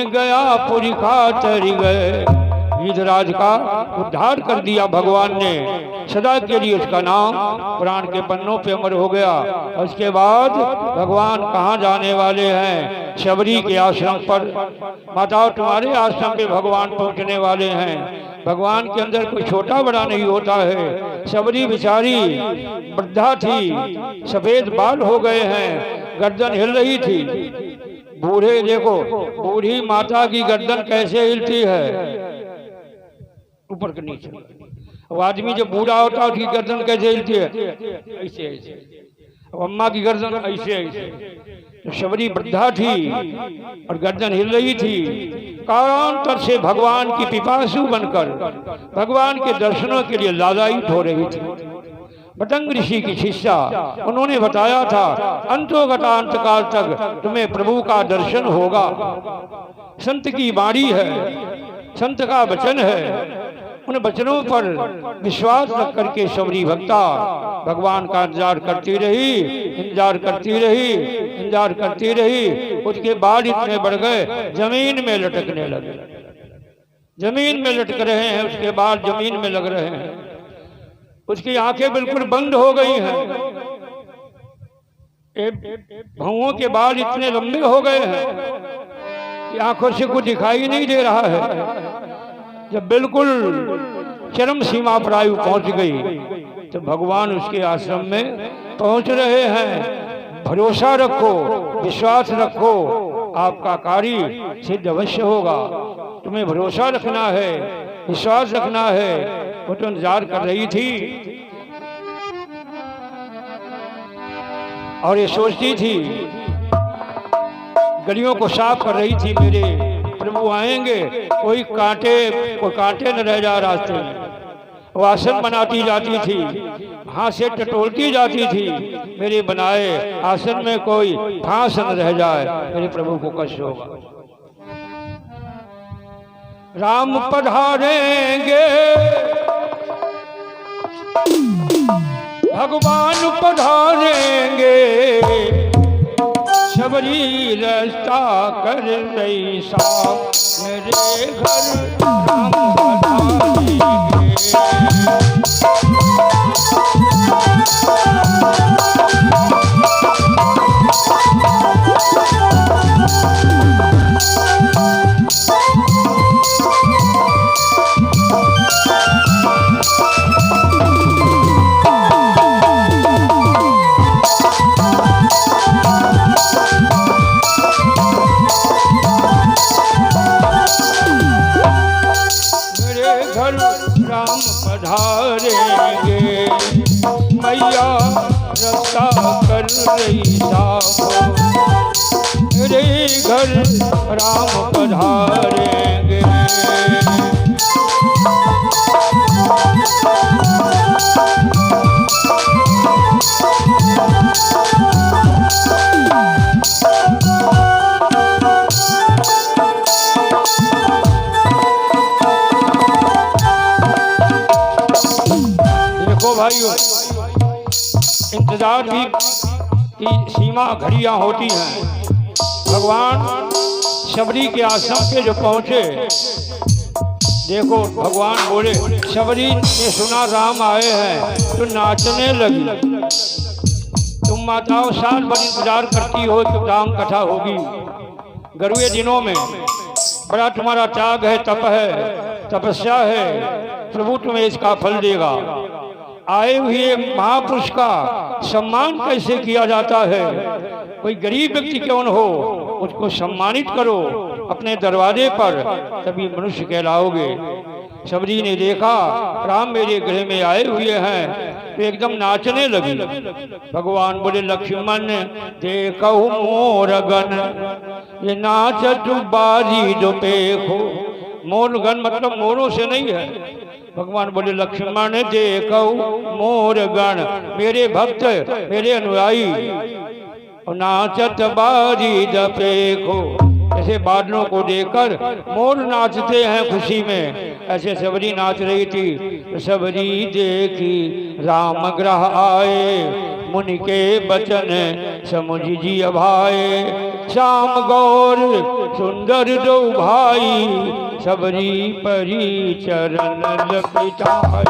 गया पूरी खातर गए। गिरिराज का उद्धार कर दिया भगवान ने, सदा के लिए उसका नाम पुराण के पन्नों पे अमर हो गया। उसके बाद भगवान कहाँ जाने वाले हैं? शबरी के आश्रम पर। माताओं, तुम्हारे आश्रम पे भगवान पहुँचने वाले हैं। भगवान के अंदर कोई छोटा बड़ा नहीं होता है। शबरी बेचारी वृद्धा थी, सफेद बाल हो गए हैं, गर्दन हिल रही थी। बूढ़े देखो, बूढ़ी माता की गर्दन कैसे हिलती है, ऊपर के नीचे। अब आदमी जब बूढ़ा होता है उसकी गर्दन कैसे हिलती है? ऐसे ऐसे। अब अम्मा की गर्दन ऐसे ऐसे। तो शबरी वृद्धा थी और गर्दन हिल रही थी। कालांतर से भगवान की पिपासु बनकर भगवान के दर्शनों के लिए लालायित हो रही थी। बतंग ऋषि की शिष्या, उन्होंने बताया था अंतोगतांत काल तक तुम्हें प्रभु का दर्शन होगा। संत की वाणी है, संत का वचन है। उन वचनों पर विश्वास रख करके शबरी भक्ता भगवान का इंतजार करती रही, इंतजार करती रही, इंतजार करती रही। उसके बाल इतने बढ़ गए जमीन में लटकने लगे। जमीन में लटक रहे हैं, उसके बाल जमीन में लग रहे हैं। उसकी आंखें बिल्कुल बंद हो गई हैं। भौंहों के बाल इतने लंबे हो गए हैं कि आंखों से कुछ दिखाई नहीं दे रहा है। जब बिल्कुल चरम सीमा पर आयु पहुंच गई तो भगवान उसके आश्रम में पहुंच रहे हैं। भरोसा रखो, विश्वास रखो, आपका कार्य सिद्ध अवश्य होगा। तुम्हें भरोसा रखना है, विश्वास रखना है। वो तो इंतजार कर रही थी और ये सोचती थी, गलियों को साफ कर रही थी, मेरे प्रभु आएंगे, कोई कांटे न रह जाए रास्ते में। वो आसन बनाती जाती थी, हाथ से टटोलती जाती थी, मेरे बनाए आसन में कोई फांस न रह जाए, मेरे प्रभु को कष्ट होगा। राम पधारेंगे, भगवान पधारेंगे, शबरी रास्ता कर रही साफ, मेरे घर राम पधारेंगे। राम पधारेंगे, मैया रास्ता कर रही साफ, मेरे घर राम पधारेंगे। भाइयों, इंतजार भी की सीमा घड़ियां होती हैं। भगवान शबरी के आश्रम पे जो पहुंचे, देखो भगवान बोले, शबरी ने सुना राम आए हैं तो नाचने लगी। तुम माताओं साल भर इंतजार करती हो कि राम कथा होगी। गरुए दिनों में बड़ा तुम्हारा त्याग है, तप है, तपस्या है, प्रभु तुम्हें इसका फल देगा। आए हुए महापुरुष का सम्मान कैसे किया जाता है? कोई गरीब व्यक्ति क्यों न हो, उसको सम्मानित करो अपने दरवाजे पर, तभी मनुष्य कहलाओगे। शबरी ने देखा राम मेरे गृह में आए हुए हैं तो एकदम नाचने लगी। भगवान बोले, लक्ष्मण देखो मोरगन, ये नाचत बाजी जो पेखो। मोरगन मतलब मोरों से नहीं है। भगवान बोले, लक्ष्मण देखो मोर गण, मेरे भक्त, मेरे अनुयायी, नाचत बाजी जपेखो। ऐसे बादलों को देखकर मोर नाचते हैं खुशी में, ऐसे सबरी नाच रही थी। तो सबरी देखी राम ग्रह आए, मुनि के बचन समुझ जी अभाए। श्याम गौर सुंदर दो भाई, सबरी परी चरण लपिटाई।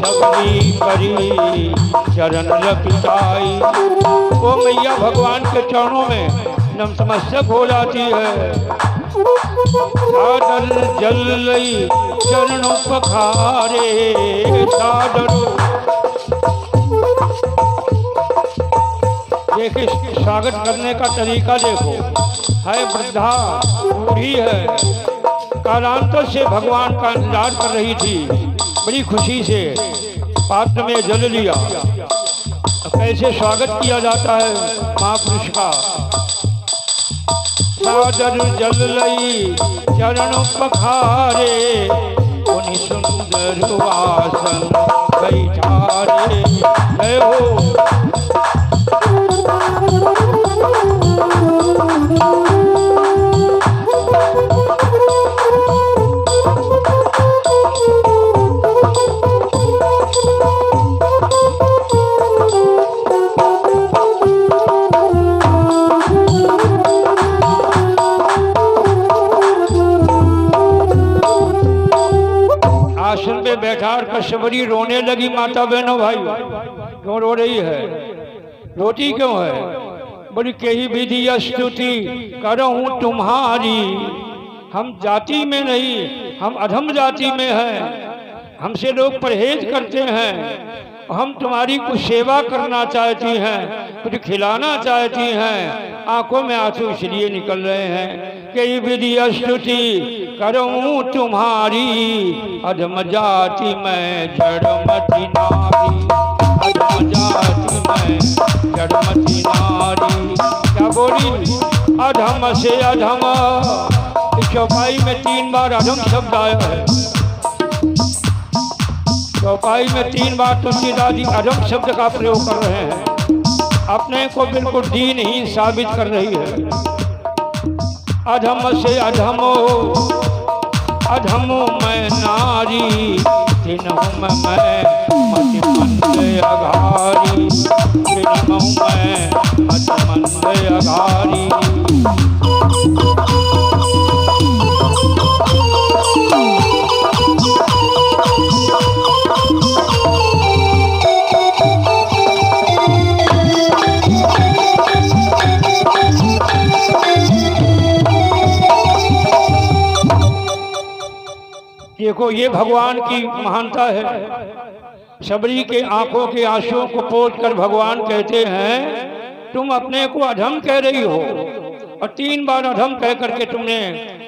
सबरी परी चरण लपिटाई। वो मैया भगवान के चरणों में नतमस्तक हो जाती है। सादर जल लई चरणों पखारे, सादरो। देखिए स्वागत करने का तरीका देखो, है वृद्धा बूढ़ी है, कालांतर से भगवान का इंतजार कर रही थी। बड़ी खुशी से पात्र में जल लिया। कैसे स्वागत किया जाता है महापुरुष का। सादर जल लई चरण पखारे, उन्हीं सुंदर आसन बैठारे। जय हो। आसन पे बैठा कर सबरी रोने लगी। माता बहनों भाई, क्यों रो रही है? रोती क्यों है? बोली कही विधि स्तुति करहूं तुम्हारी, हम जाति में नहीं, हम अधम जाति में हैं, हमसे लोग परहेज करते हैं। हम तुम्हारी कुछ सेवा करना चाहती हैं, कुछ खिलाना चाहती हैं। आंखों में आंसू इसलिए निकल रहे हैं कि विधि स्तुति करूं तुम्हारी, अधम जाति में जड़मति नारी, अधम जाति में जड़मति नारी। क्या बोली? अधम से अधम। इस चौपाई में 3 बार अधम शब्द आया है। चौपाई में 3 बार तुलसीदास जी अधम शब्द का प्रयोग कर रहे हैं। अपने को बिल्कुल दीनहीन साबित कर रही है। अधम से अधमो, अधमो मैं नारी, तिन्हु मैं मति मंद अघारी, तिन्हु मैं मति मंद अघारी। देखो ये भगवान की महानता है। सबरी के आंखों के आंसुओं को पोंछ कर भगवान कहते हैं तुम अपने को अधम कह रही हो, और 3 बार अधम कह करके तुमने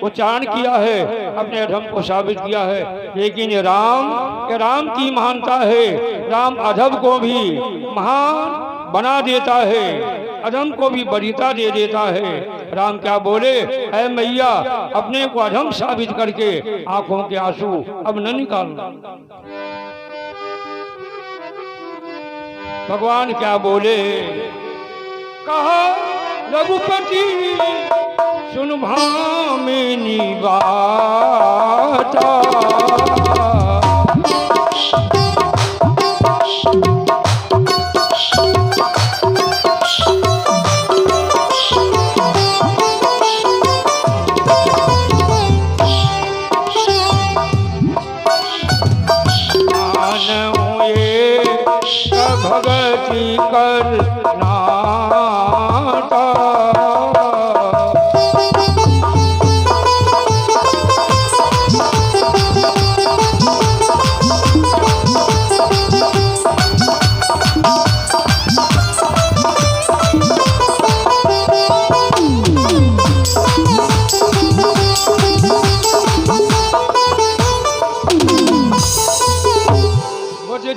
उच्चारण किया है, अपने अधम को साबित किया है। लेकिन राम की महानता है। राम अधम को भी महान बना देता है, अधम को भी वरीयता दे देता है। राम क्या बोले? ऐ मैया, अपने को अधम साबित करके आंखों के आंसू अब न निकालना। भगवान क्या बोले? कहा रघुपति सुन भामिनी बाता, भगति करना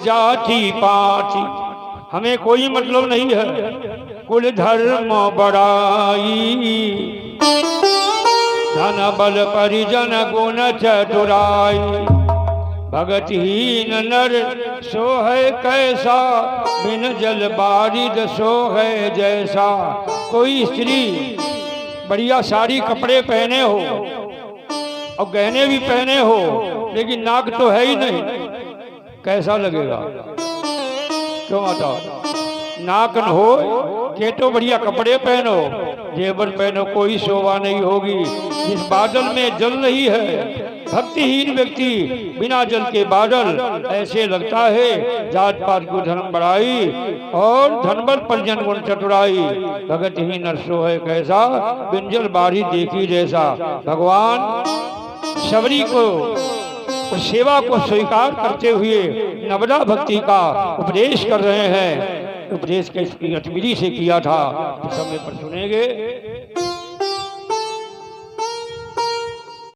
जाति पाति हमें कोई मतलब नहीं है। कुल धर्म बड़ाई, धन बल परिजन गुण चतुराई, भगतहीन नर सो है कैसा, बिन जल बारिद सो है जैसा, कोई स्त्री बढ़िया साड़ी कपड़े पहने हो और गहने भी पहने हो, लेकिन नाक तो है ही नहीं, कैसा लगेगा? क्यों बताओ? नाक न हो के तो बढ़िया कपड़े पहनो, जेवर पहनो, कोई शोभा नहीं होगी। जिस बादल में जल नहीं है, भक्तिहीन व्यक्ति बिना जल के बादल, ऐसे लगता है जात पात को धर्म बढ़ाई और धनबल परिजन गुण चतुराई। भगतहीन नरसो है कैसा, बिंजल बारी देखी जैसा। भगवान शबरी को उस सेवा को स्वीकार करते हुए नवदा भक्ति का उपदेश कर रहे हैं। उपदेश किस गतिविधि से किया था, समय पर सुनेंगे।